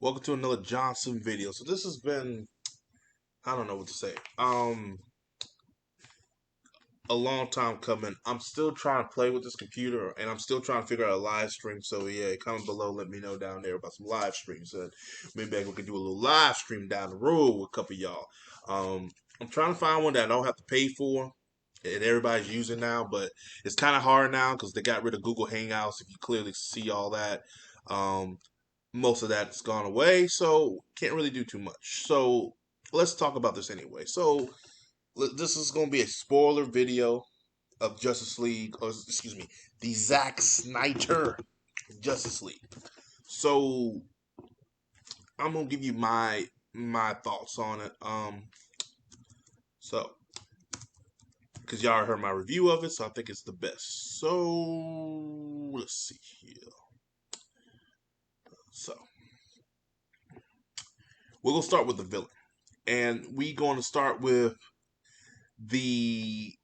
Welcome to another Johnson video. So this has been, I don't know what to say. A long time coming. I'm still trying to play with this computer, and I'm still trying to figure out a live stream. So yeah, comment below. Let me know down there about some live streams. And maybe we could do a little live stream down the road with a couple of y'all. I'm trying to find one that I don't have to pay for, and everybody's using now. But it's kind of hard now because they got rid of Google Hangouts. If you clearly see all that. Most of that's gone away, so can't really do too much. So let's talk about this anyway. So this is going to be a spoiler video of Justice League, or excuse me, the Zack Snyder Justice League. So I'm gonna give you my thoughts on it. So because y'all heard my review of it, so I think it's the best. So let's see here. So we're gonna start with the villain, and we're going to start with the.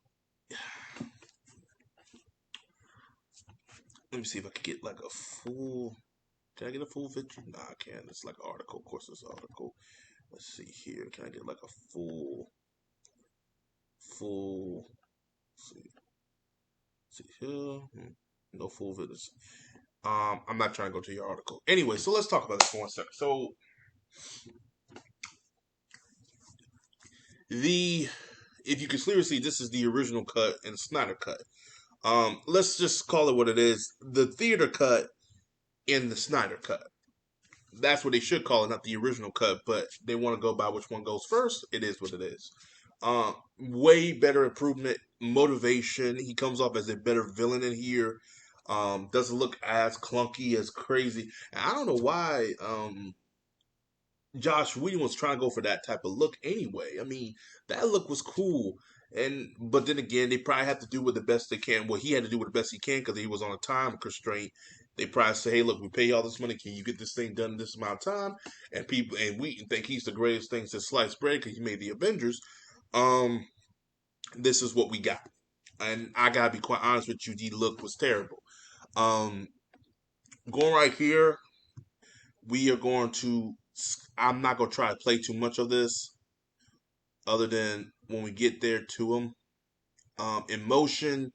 Let me see if I can get like a full. Can I get a full picture? Nah, I can't. It's like an article. Of course, it's an article. Let's see here. Can I get like a full? See here. No full videos. I'm not trying to go to your article. Anyway, so let's talk about this for 1 second. So if you can clearly see, this is the original cut and the Snyder cut. Let's just call it what it is. The theater cut and the Snyder cut. That's what they should call it, not the original cut, but they want to go by which one goes first. It is what it is. Way better improvement, motivation. He comes off as a better villain in here. Doesn't look as clunky, as crazy. And I don't know why Josh Whedon was trying to go for that type of look anyway. I mean, that look was cool. But then again, they probably have to do with the best they can. Well, he had to do with the best he can because he was on a time constraint. They probably say, "Hey, look, we pay you all this money. Can you get this thing done in this amount of time?" And we think he's the greatest thing since sliced bread because he made the Avengers. Um, this is what we got, and I gotta be quite honest with you. The look was terrible. Um, Going right here, we are going to. I'm not gonna try to play too much of this, other than when we get there to him. Emotion,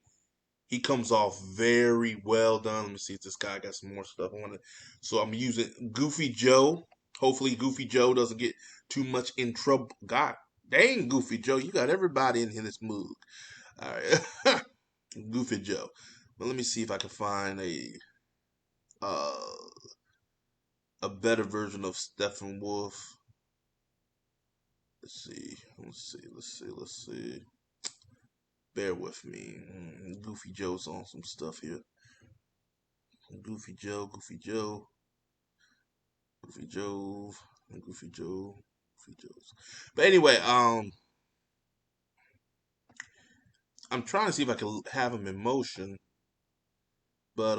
he comes off very well done. Let me see if this guy got some more stuff on it. So I'm using Goofy Joe. Hopefully Goofy Joe doesn't get too much in trouble. God dang, Goofy Joe, you got everybody in this mood. All right, Goofy Joe. But let me see if I can find uh, a better version of Steppenwolf. Let's see. Let's see. Bear with me. Goofy Joe's on some stuff here. Goofy Joe, Goofy Joe, Goofy Joe, Goofy Joe, Goofy Joe's. But anyway, I'm trying to see if I can have him in motion, but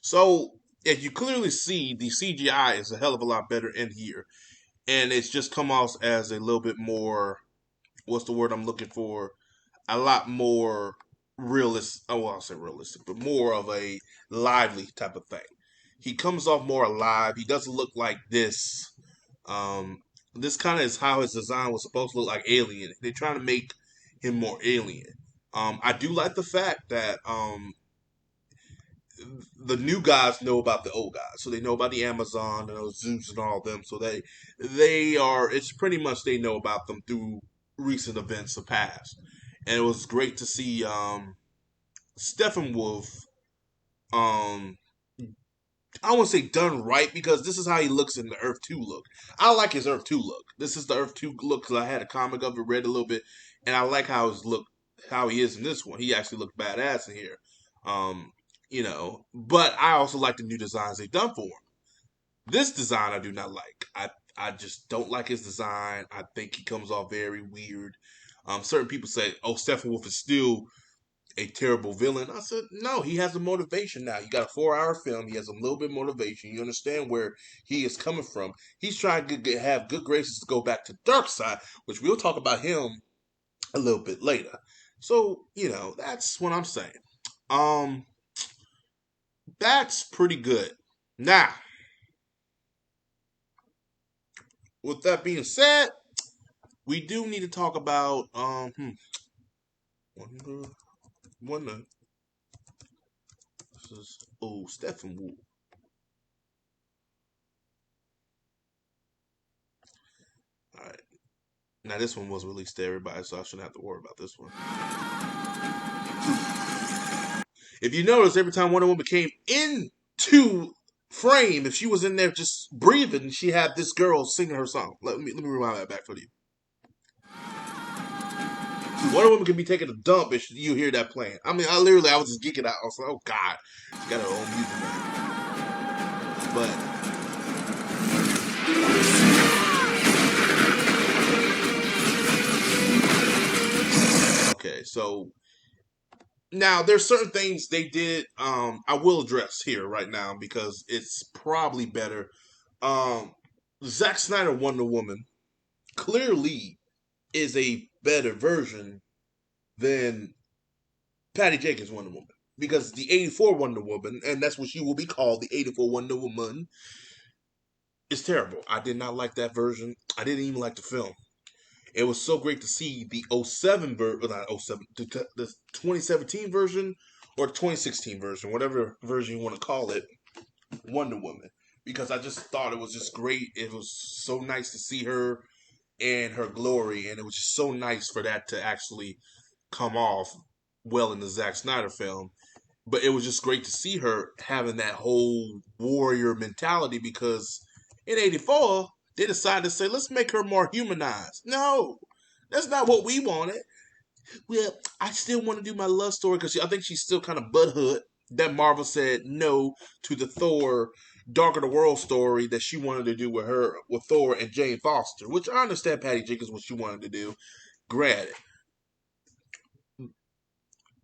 so as you clearly see, the CGI is a hell of a lot better in here, and it's just come off as a little bit more. What's the word I'm looking for? A lot more realistic. Oh, well, I'll say realistic, but more of a lively type of thing. He comes off more alive. He doesn't look like this. This kind of is how his design was supposed to look, like Alien. They're trying to make him more alien. I do like the fact that the new guys know about the old guys, so they know about the Amazon and those Zeus and all of them. So they are. It's pretty much they know about them through recent events of past, and it was great to see Steppenwolf. Um, I won't say done right because this is how he looks in the Earth 2 look. I like his Earth 2 look. This is the Earth 2 look because I had a comic of it, read a little bit, and I like how he is in this one. He actually looked badass in here. Um, but I also like the new designs they've done for him. This design I do not like. I just don't like his design. I think he comes off very weird. Certain people say, "Oh, Steppenwolf is still a terrible villain. I said, no, he has a motivation now. You got a 4-hour film. He has a little bit of motivation. You understand where he is coming from. He's trying to have good graces to go back to Darkseid, which we'll talk about him a little bit later. So, that's what I'm saying. Um, that's pretty good. Now, with that being said, we do need to talk about Wonder. This is Stephen Wu. All right. Now this one was released to everybody, so I shouldn't have to worry about this one. If you notice, every time Wonder Woman came into frame, if she was in there just breathing, she had this girl singing her song. Let me rewind that back for you. Wonder Woman can be taking a dump if you hear that playing. I mean, I was just geeking out. I was like, oh God, she got her own music now. But okay, so now there's certain things they did. I will address here right now because it's probably better. Zack Snyder Wonder Woman clearly is a better version than Patty Jenkins Wonder Woman because the '84 Wonder Woman, and that's what she will be called, the '84 Wonder Woman, is terrible. I did not like that version. I didn't even like the film. It was so great to see the '07 version, not '07, the 2017 version or 2016 version, whatever version you want to call it, Wonder Woman. Because I just thought it was just great. It was so nice to see her and her glory, and it was just so nice for that to actually come off well in the Zack Snyder film. But it was just great to see her having that whole warrior mentality because in '84 they decided to say, let's make her more humanized. No, that's not what we wanted. Well, I still want to do my love story because I think she's still kind of butthurt that Marvel said no to the Thor Dark of the World story that she wanted to do with Thor and Jane Foster, which I understand Patty Jenkins what she wanted to do. Granted.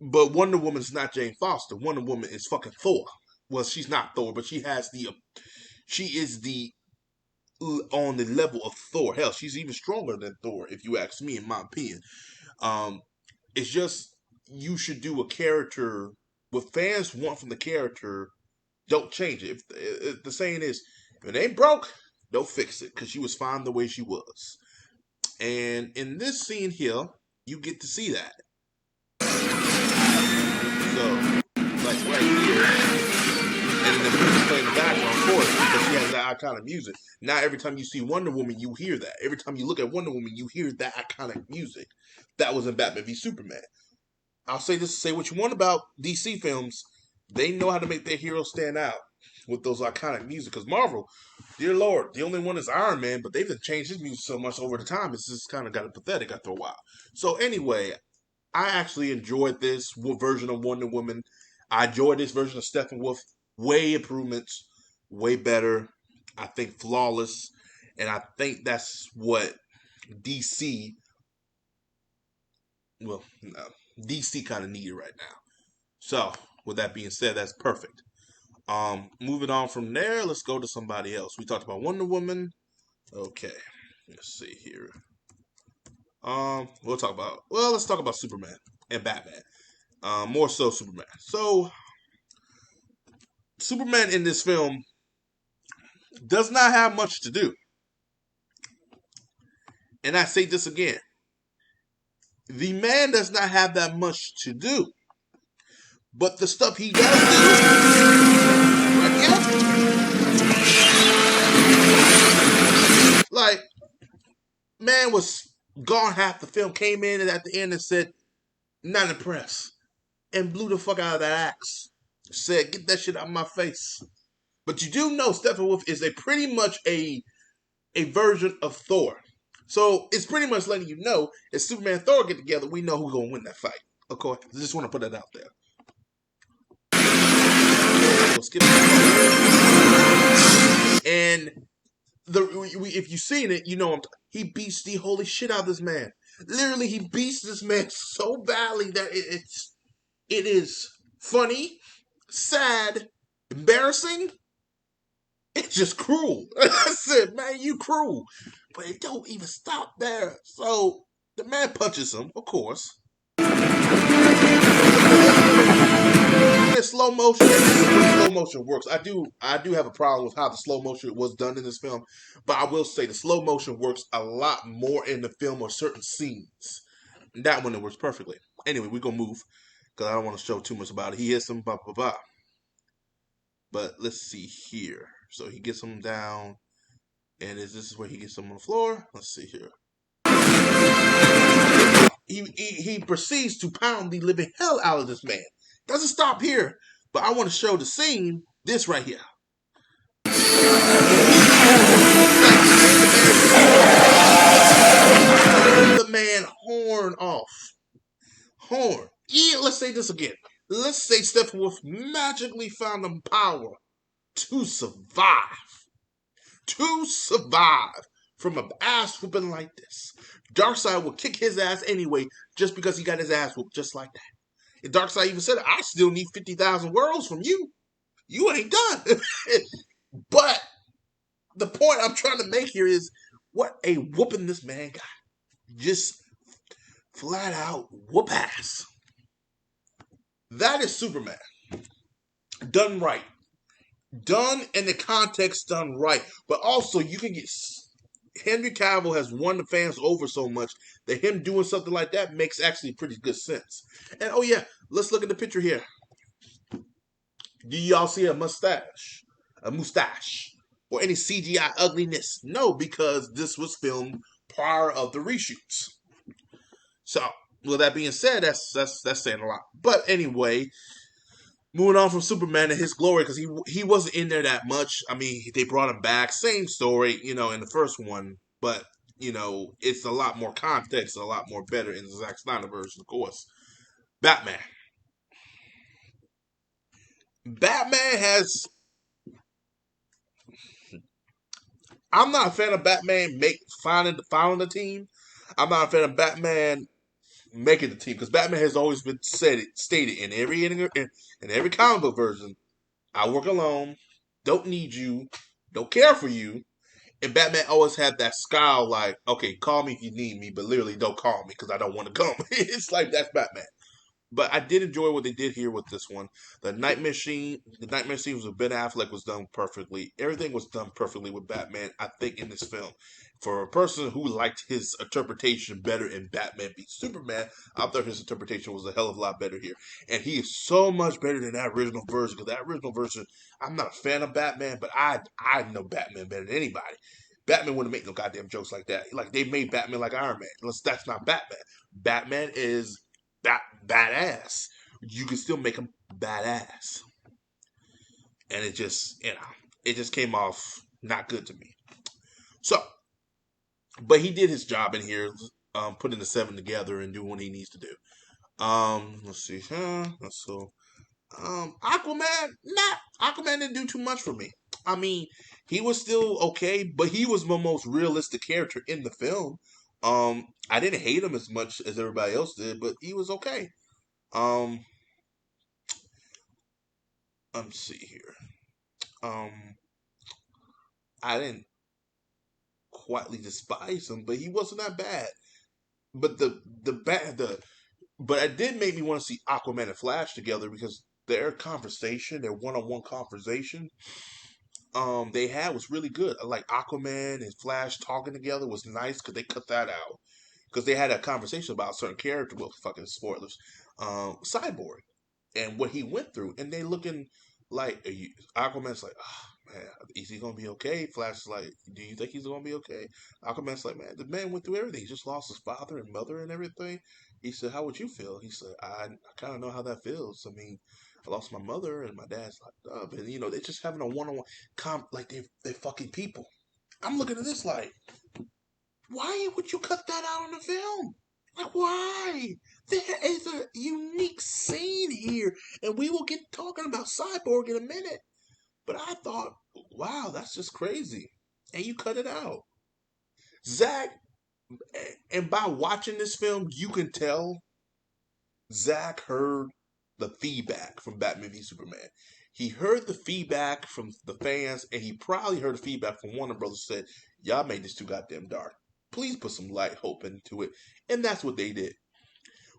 But Wonder Woman's not Jane Foster. Wonder Woman is fucking Thor. Well, she's not Thor, but she is the on the level of Thor. Hell, she's even stronger than Thor, if you ask me, in my opinion. Um, it's just you should do a character what fans want from the character. Don't change it. If the saying is, if it ain't broke, don't fix it, because she was fine the way she was. And in this scene here, you get to see that. So, like right here, and the music playing in the background, of course, because she has that iconic music. Now, every time you see Wonder Woman, you hear that. Every time you look at Wonder Woman, you hear that iconic music. That was in Batman v Superman. I'll say this, say what you want about DC films, they know how to make their heroes stand out with those iconic music. Because Marvel, dear Lord, the only one is Iron Man, but they've changed his music so much over the time, it's just kind of got pathetic after a while. So anyway, I actually enjoyed this version of Wonder Woman. I enjoyed this version of Steppenwolf. Way improvements, way better. I think flawless, and I think that's what DC. Well, no, DC kind of needed right now. So, with that being said, that's perfect. Moving on from there, let's go to somebody else. We talked about Wonder Woman. Okay, let's see here. Let's talk about Superman and Batman. More so Superman. So, Superman in this film does not have much to do. And I say this again. The man does not have that much to do. But the stuff he does do, like, man was gone half the film, came in and at the end and said, not impressed. And blew the fuck out of that axe. Said, get that shit out of my face. But you do know Steppenwolf is pretty much a version of Thor. So it's pretty much letting you know if Superman and Thor get together, we know who's gonna win that fight. Okay, I just want to put that out there. So skip and if you've seen it, you know he beats the holy shit out of this man. Literally, he beats this man so badly that it's It is funny, sad, embarrassing. It's just cruel. I said, man, you cruel. But it don't even stop there. So the man punches him, of course. In slow motion, slow motion works. I do have a problem with how the slow motion was done in this film, but I will say the slow motion works a lot more in the film or certain scenes. That one it works perfectly. Anyway, we gonna move because I don't want to show too much about it. He hits him, blah blah blah. But let's see here. So he gets him down, and this is where he gets him on the floor. Let's see here. He proceeds to pound the living hell out of this man. Doesn't stop here, but I want to show the scene. This right here. The man horn off. Horn. Yeah, let's say this again. Let's say Steppenwolf magically found the power to survive. To survive from an ass whooping like this. Darkseid will kick his ass anyway, just because he got his ass whooped just like that. And Darkseid even said, I still need 50,000 worlds from you. You ain't done. But the point I'm trying to make here is what a whooping this man got. Just flat out whoop ass. That is Superman. Done right. Done in the context, done right. But also, you can get. Henry Cavill has won the fans over so much that him doing something like that makes actually pretty good sense. And oh, yeah, let's look at the picture here. Do y'all see a mustache? A mustache? Or any CGI ugliness? No, because this was filmed prior of the reshoots. So, with that being said, that's saying a lot. But anyway, moving on from Superman and his glory, because he wasn't in there that much. I mean, they brought him back. Same story, in the first one. But, it's a lot more context, a lot more better in the Zack Snyder version, of course. Batman. Batman has... I'm not a fan of Batman finding the team. I'm not a fan of Batman making the team, because Batman has always been stated in every comic book version, I work alone, don't need you, don't care for you. And Batman always had that scowl like, okay, call me if you need me, but literally don't call me because I don't want to come. It's like that's Batman. But I did enjoy what they did here with this one. The Nightmare Scene was with Ben Affleck was done perfectly. Everything was done perfectly with Batman, I think, in this film. For a person who liked his interpretation better in Batman v Superman, I thought his interpretation was a hell of a lot better here. And he is so much better than that original version. Because that original version, I'm not a fan of Batman, but I know Batman better than anybody. Batman wouldn't make no goddamn jokes like that. Like, they made Batman like Iron Man. That's not Batman. Batman is badass. You can still make him badass. And it just came off not good to me. So, but he did his job in here, putting the 7 together and doing what he needs to do. Let's see. Aquaman didn't do too much for me. I mean, he was still okay, but he was the most realistic character in the film. I didn't hate him as much as everybody else did, but he was okay. Let's see here. I didn't quietly despise him, but he wasn't that bad. But but it did make me want to see Aquaman and Flash together, because their one-on-one conversation, they had was really good. Like Aquaman and Flash talking together was nice, because they cut that out, because they had a conversation about a certain character. Well, fucking spoilers. Cyborg and what he went through, and they looking like Aquaman's like, oh, man, is he gonna be okay? Flash is like, do you think he's gonna be okay? Aquaman's like, man, the man went through everything. He just lost his father and mother and everything. He said, how would you feel? He said, I kind of know how that feels. I mean, I lost my mother and my dad's locked up, and they're just having a one-on-one like they fucking people. I'm looking at this like, why would you cut that out on the film? Like, why? There is a unique scene here, and we will get talking about Cyborg in a minute. But I thought, wow, that's just crazy. And you cut it out. Zack, and by watching this film, you can tell Zack heard the feedback from Batman v Superman. He heard the feedback from the fans, and he probably heard the feedback from Warner Brothers. Said, "Y'all made this too goddamn dark. Please put some light, hope into it." And that's what they did.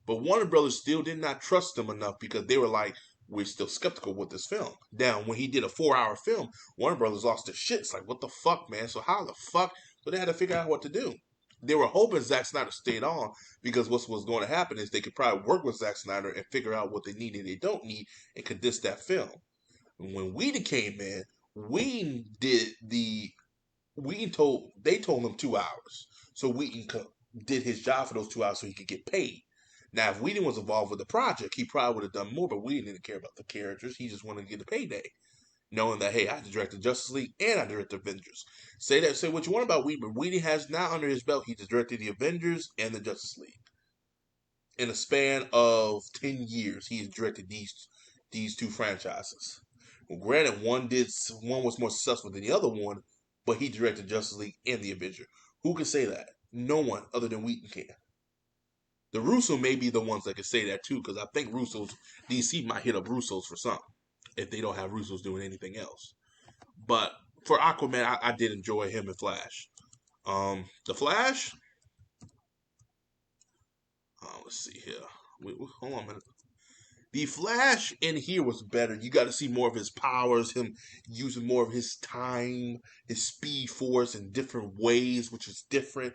But Warner Brothers still did not trust them enough because they were like, "We're still skeptical with this film." Now, when he did a 4 hour film, Warner Brothers lost their shit. It's like, what the fuck, man? So how the fuck? So they had to figure out what to do. They were hoping Zack Snyder stayed on because what was going to happen is they could probably work with Zack Snyder and figure out what they need and they don't need and condense that film. And when Whedon came in, Whedon did the Whedon told they told him 2 hours, so Whedon did his job for those 2 hours so he could get paid. Now, if Whedon was involved with the project, he probably would have done more, but Whedon didn't care about the characters. He just wanted to get a payday, knowing that, hey, I directed Justice League and I directed Avengers. Say what you want about Whedon, but Whedon has now under his belt, he directed the Avengers and the Justice League. In a span of 10 years, he has directed these two franchises. Well, granted, one was more successful than the other one, but he directed Justice League and the Avenger. Who can say that? No one other than Whedon can. The Russo may be the ones that can say that too, because I think DC might hit up Russo's for something if they don't have Russo's doing anything else. But for Aquaman, I did enjoy him and Flash. The Flash. Let's see here. Hold on a minute. The Flash in here was better. You got to see more of his powers, him using more of his time, his speed force in different ways, which is different.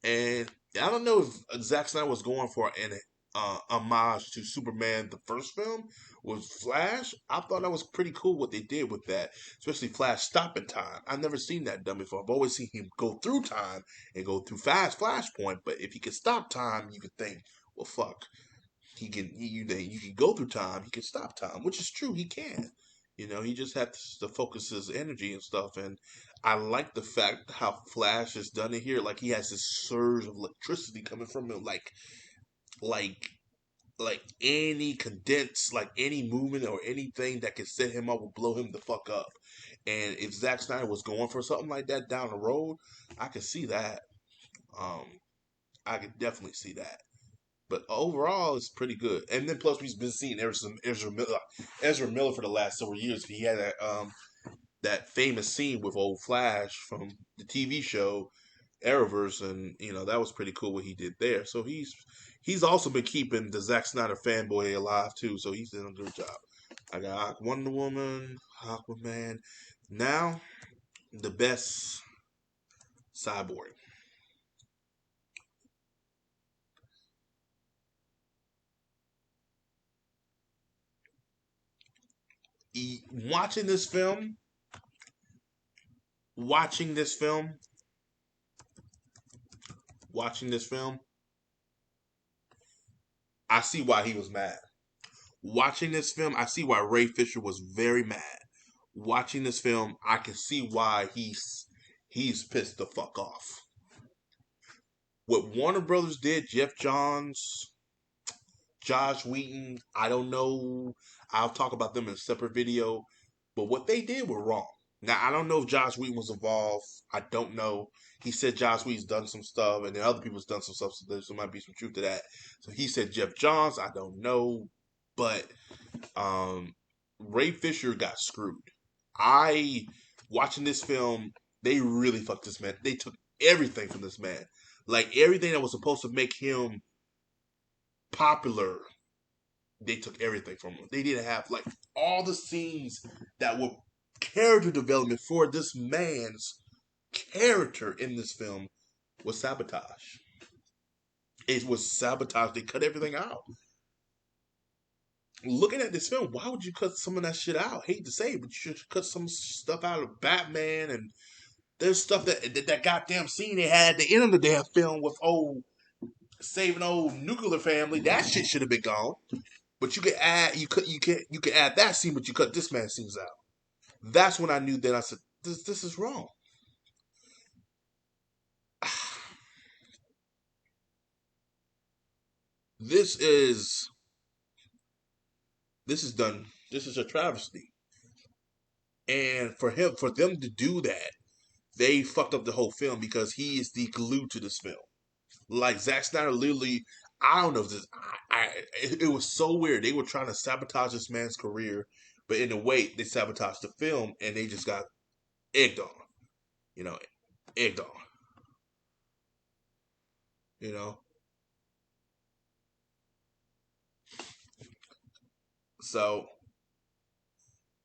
And I don't know if Zack Snyder was going for an homage to Superman, the first film, was Flash. I thought that was pretty cool what they did with that, especially Flash stopping time. I've never seen that done before. I've always seen him go through time and go through fast Flashpoint, but if he could stop time, you could think, well, fuck. You can go through time, he can stop time, which is true, he can. He just has to focus his energy and stuff. And I like the fact how Flash has done it here. Like he has this surge of electricity coming from him, like any condense, like any movement or anything that can set him up will blow him the fuck up. And if Zack Snyder was going for something like that down the road, I could see that. Um, I could definitely see that. But overall, it's pretty good. And then plus we've been seeing Ezra Miller for the last several years. He had that famous scene with old Flash from the TV show Arrowverse, and that was pretty cool what he did there. So he's also been keeping the Zack Snyder fanboy alive too. So he's done a good job. I got Wonder Woman, Aquaman. Now the best Cyborg. Watching this film, watching this film, watching this film, I see why he was mad. Watching this film, I see why Ray Fisher was very mad. Watching this film, I can see why he's pissed the fuck off. What Warner Brothers did, Jeff Johns, Josh Wheaton, I don't know. I'll talk about them in a separate video. But what they did were wrong. Now, I don't know if Josh Wheaton was involved. I don't know. He said Josh Wheaton's done some stuff, and then other people's done some stuff, so there might be some truth to that. So he said Jeff Johns. I don't know. But Ray Fisher got screwed. Watching this film, they really fucked this man. They took everything from this man. Like, everything that was supposed to make him popular, they took everything from him. They didn't have like all the scenes that were character development for this man's character in this film was sabotage. It was sabotage. They cut everything out. Looking at this film, why would you cut some of that shit out? Hate to say it, but you should cut some stuff out of Batman, and there's stuff that goddamn scene they had at the end of the damn film with saving old nuclear family. That shit should have been gone. But you could add that scene, but you cut this man's scenes out. That's when I knew that I said, this is wrong. This is done. This is a travesty. And for them to do that, they fucked up the whole film because he is the glue to this film. Like Zack Snyder literally, I don't know if this. It was so weird. They were trying to sabotage this man's career, but in a way, they sabotaged the film, and they just got egged on. You know, egged on. You know, so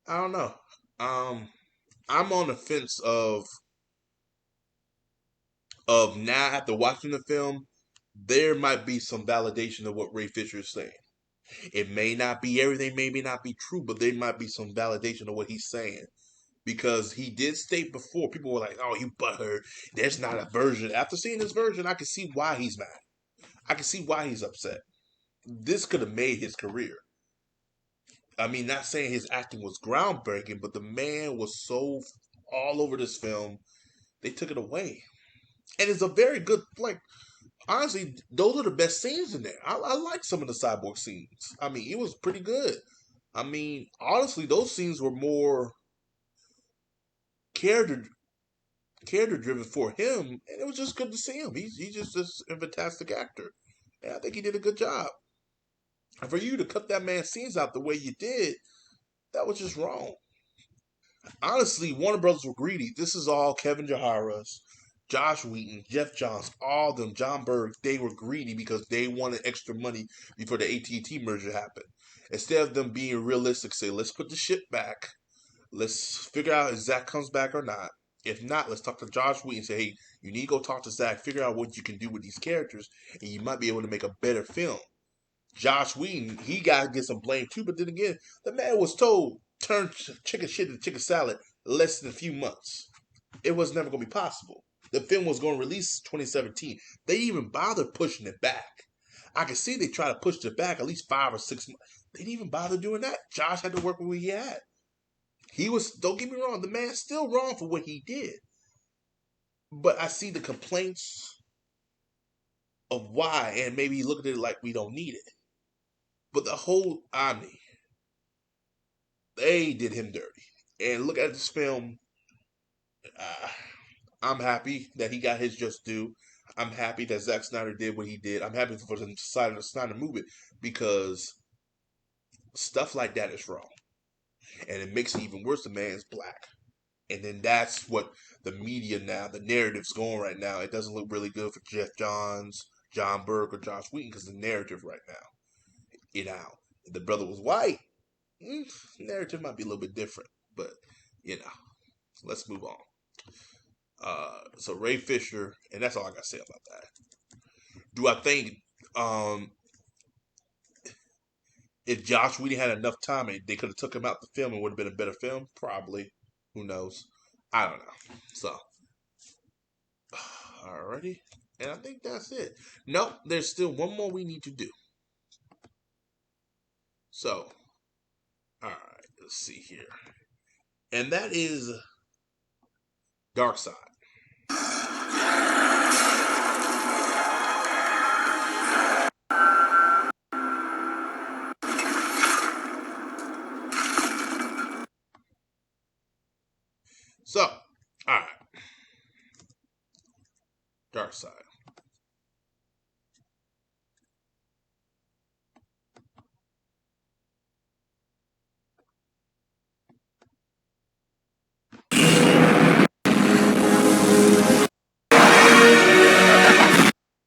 I don't know. Um, I'm on the fence of now after watching the film, there might be some validation of what Ray Fisher is saying. It may not be everything, maybe not be true, but there might be some validation of what he's saying. Because he did state before, people were like, "Oh, you butthurt. There's not a version." After seeing this version, I can see why he's mad. I can see why he's upset. This could have made his career. I mean, not saying his acting was groundbreaking, but the man was so all over this film, they took it away. And it's a very good, like, honestly, those are the best scenes in there. I like some of the Cyborg scenes. I mean, it was pretty good. I mean, honestly, those scenes were more character character driven for him, and it was just good to see him. He's just a fantastic actor, and I think he did a good job. And for you to cut that man's scenes out the way you did, that was just wrong. Honestly, Warner Brothers were greedy. This is all Kevin Jahara's, Josh Wheaton, Jeff Johns, all of them, John Berg. They were greedy because they wanted extra money before the AT&T merger happened. Instead of them being realistic, say, let's put the shit back. Let's figure out if Zack comes back or not. If not, let's talk to Josh Wheaton and say, hey, you need to go talk to Zack, figure out what you can do with these characters, and you might be able to make a better film. Josh Whedon, he got to get some blame too, but then again, the man was told turn chicken shit into chicken salad less than a few months. It was never going to be possible. The film was going to release 2017. They even bothered pushing it back. I can see they try to push it back at least 5 or 6 months. They didn't even bother doing that. Josh had to work with what he had. He was, don't get me wrong, the man's still wrong for what he did. But I see the complaints of why, and maybe look at it like we don't need it. But the whole Omni, they did him dirty. And look at this film. Uh, I'm happy that he got his just due. I'm happy that Zack Snyder did what he did. I'm happy for the Snyder movement because stuff like that is wrong. And it makes it even worse. The man's black. And then that's what the media now, the narrative's going right now. It doesn't look really good for Jeff Johns, John Burke, or Josh Wheaton because the narrative right now, if the brother was white, narrative might be a little bit different. But, you know, let's move on. So Ray Fisher, and that's all I got to say about that. Do I think if Josh Whedon had enough time, they could have took him out the film and would have been a better film? Probably. Who knows? I don't know. So, alrighty. And I think that's it. Nope, there's still one more we need to do. So, alright, let's see here. And that is Dark Side. So, alright. Dark Side.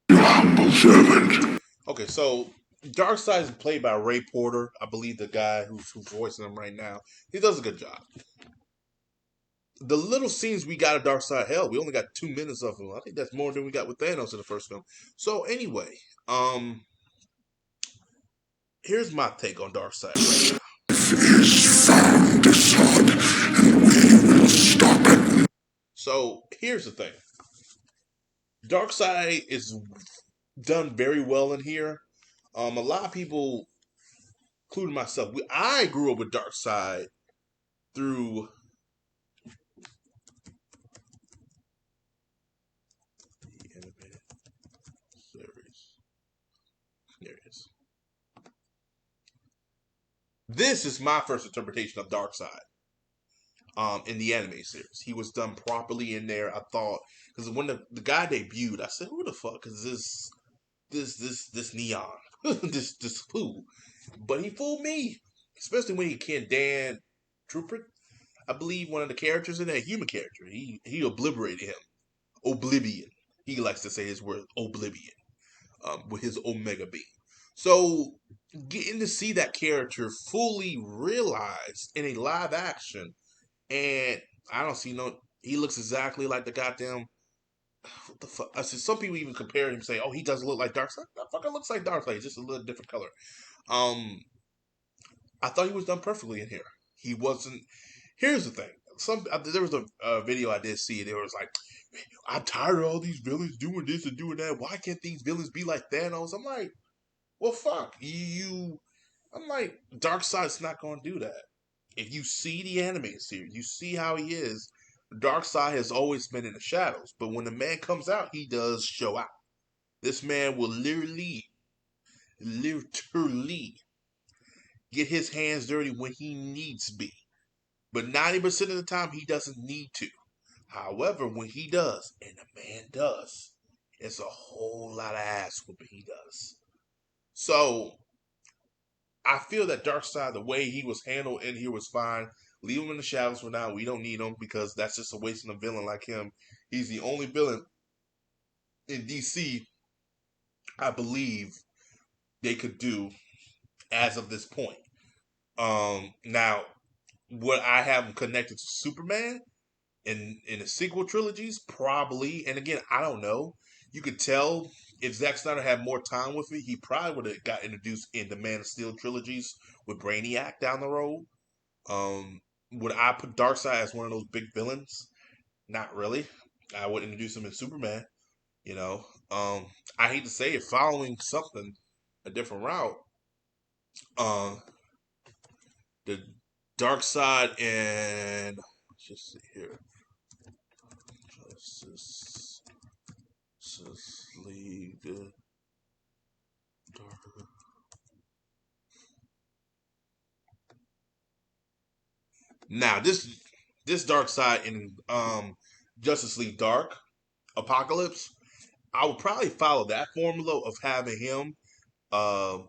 Your humble servant. Okay, so Darkseid is played by Ray Porter. I believe the guy who's voicing him right now. He does a good job. The little scenes we got of Darkseid, hell, we only got 2 minutes of him. I think that's more than we got with Thanos in the first film. So anyway, here's my take on Darkseid right now. Is found, son, and we will stop it. So here's the thing. Darkseid is done very well in here. A lot of people, including myself, I grew up with Darkseid through the animated series. There it is. This is my first interpretation of Darkseid. In the anime series, he was done properly in there. I thought because when the guy debuted, I said, "Who the fuck is this this neon, this fool. But he fooled me, especially when he can Dan Trooper. I believe one of the characters in that human character. He obliterated him. Oblivion. He likes to say his word Oblivion with his Omega beam. So getting to see that character fully realized in a live action, and I don't see no. He looks exactly like the goddamn. What the fuck? I see some people even compare him, say, "Oh, he doesn't look like Darkseid." That fucker looks like Darkseid, just a little different color. Um, I thought he was done perfectly in here. He wasn't. Here's the thing. There was a video I did see. There was like, I'm tired of all these villains doing this and doing that. Why can't these villains be like Thanos? I'm like, well, fuck you. I'm like, Darkseid's not going to do that. If you see the animated series, you see how he is. Darkseid has always been in the shadows, but when the man comes out, he does show out. This man will literally get his hands dirty when he needs to be. But 90% of the time, he doesn't need to. However, when he does, and the man does, it's a whole lot of ass whooping he does. So I feel that Darkseid, the way he was handled in here was fine. Leave him in the shadows for now. We don't need him because that's just a waste of a villain like him. He's the only villain in DC I believe they could do as of this point. Now, would I have him connected to Superman in the sequel trilogies? Probably. And again, I don't know. You could tell if Zack Snyder had more time with it, he probably would have got introduced in the Man of Steel trilogies with Brainiac down the road. Would I put Darkseid as one of those big villains? Not really. I would introduce him in Superman. You know, I hate to say it, following something a different route. Uh, the Darkseid and let's just see here, Justice League, Dark. Now this Darkseid in Justice League Dark Apocalypse, I would probably follow that formula of having him uh,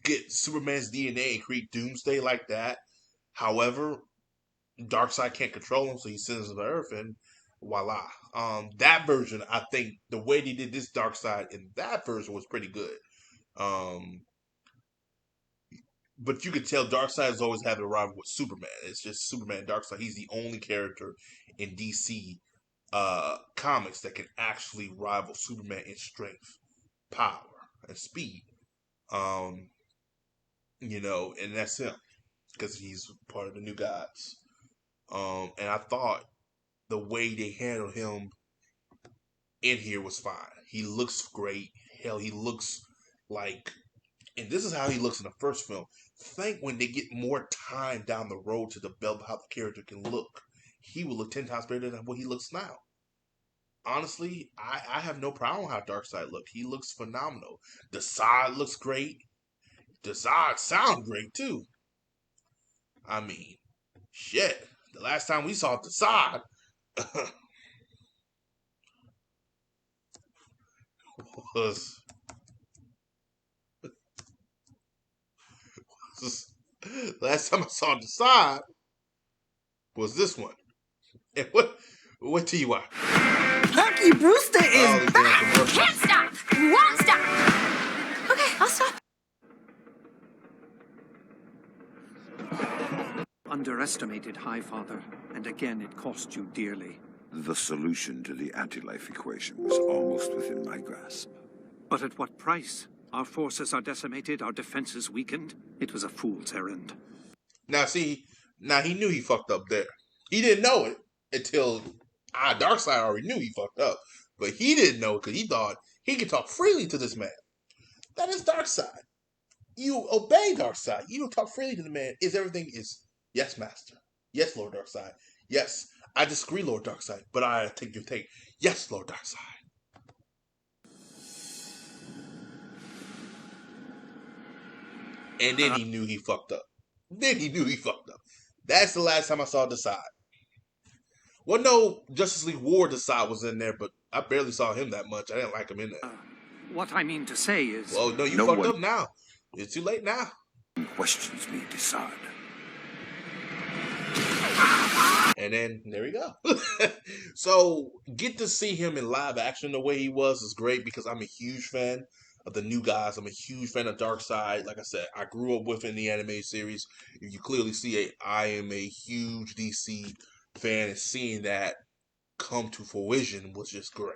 get Superman's DNA and create Doomsday like that. However, Darkseid can't control him, so he sends him to Earth, and voila. That version, I think the way they did this Darkseid in that version was pretty good. Um, but you could tell Darkseid has always had a rival with Superman. It's just Superman, Darkseid. He's the only character in DC comics that can actually rival Superman in strength, power, and speed. Um, and that's him because he's part of the New Gods. And I thought the way they handled him in here was fine. He looks great. Hell, he looks like, and this is how he looks in the first film. Think when they get more time down the road to develop how the character can look, he will look 10 times better than what he looks now. Honestly, I have no problem how Darkseid look. He looks phenomenal. The side looks great. The side sound great too. I mean, shit. The last time we saw the side was, was last time I saw the side was this one. And what do you watch? Lucky Brewster is back! Can't stop! Won't stop! Okay, I'll stop. Underestimated Highfather, and again it cost you dearly. The solution to the anti-life equation was almost within my grasp. But at what price? Our forces are decimated, our defenses weakened. It was a fool's errand. Now see, now he knew he fucked up there. He didn't know it until Darkseid already knew he fucked up. But he didn't know because he thought he could talk freely to this man. That is Darkseid. You obey Darkseid. You don't talk freely to the man. Everything is yes, master. Yes, Lord Darkseid. Yes, I disagree, Lord Darkseid, but I take your take. Yes, Lord Darkseid. And then he knew he fucked up. That's the last time I saw Decide. Well, no, Justice League War Decide was in there, but I barely saw him that much. I didn't like him in there. What I mean to say is... Well, no, you No fucked one- up now. It's too late now. Questions me, Desaad. And then there we go. So get to see him in live action the way he was is great because I'm a huge fan of the new guys. I'm a huge fan of Darkseid. Like I said, I grew up with in the anime series. You clearly see I am a huge DC fan, and seeing that come to fruition was just great.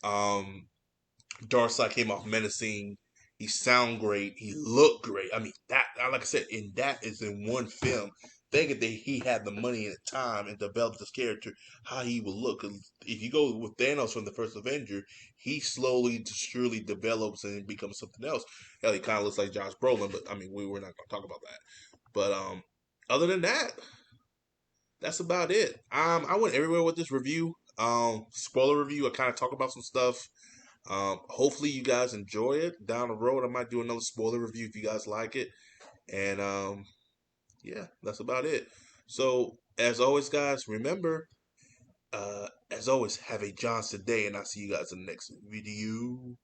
Darkseid came off menacing. He sound great. He looked great. I mean, that like I said, in that is in one film. Thinking that he had the money and the time and developed this character, how he would look. 'Cause if you go with Thanos from the first Avenger, he slowly to surely develops and becomes something else. Hell, he kind of looks like Josh Brolin, but I mean, we're not going to talk about that. But other than that, that's about it. I went everywhere with this review. Spoiler review. I kind of talk about some stuff. Hopefully you guys enjoy it. Down the road, I might do another spoiler review if you guys like it. And yeah, that's about it. So as always, guys, remember, as always, have a Johnson day, and I'll see you guys in the next video.